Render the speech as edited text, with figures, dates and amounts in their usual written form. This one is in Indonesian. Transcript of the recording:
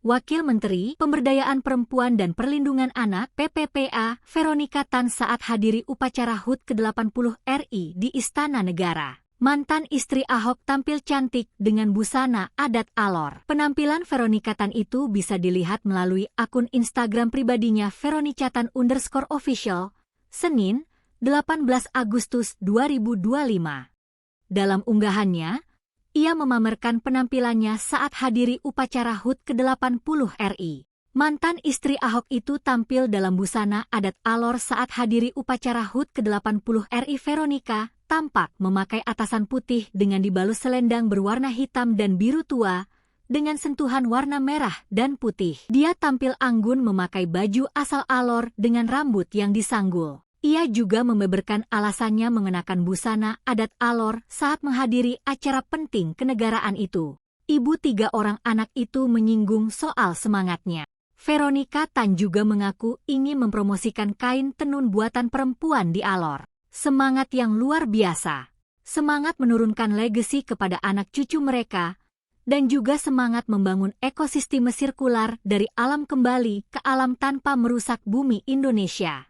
Wakil Menteri Pemberdayaan Perempuan dan Perlindungan Anak (PPPA) Veronica Tan saat hadiri upacara HUT ke-80 RI di Istana Negara. Mantan istri Ahok tampil cantik dengan busana adat Alor. Penampilan Veronica Tan itu bisa dilihat melalui akun Instagram pribadinya @veronicatan_official, Senin, 18 Agustus 2025. Dalam unggahannya, ia memamerkan penampilannya saat hadiri upacara HUT ke-80 RI. Mantan istri Ahok itu tampil dalam busana adat Alor saat hadiri upacara HUT ke-80 RI. Veronica tampak memakai atasan putih dengan dibalut selendang berwarna hitam dan biru tua, dengan sentuhan warna merah dan putih. Dia tampil anggun memakai baju asal Alor dengan rambut yang disanggul. Ia juga membeberkan alasannya mengenakan busana adat Alor saat menghadiri acara penting kenegaraan itu. Ibu 3 orang anak itu menyinggung soal semangatnya. Veronica Tan juga mengaku ingin mempromosikan kain tenun buatan perempuan di Alor. Semangat yang luar biasa. Semangat menurunkan legasi kepada anak cucu mereka, dan juga semangat membangun ekosistem sirkular dari alam kembali ke alam tanpa merusak bumi Indonesia.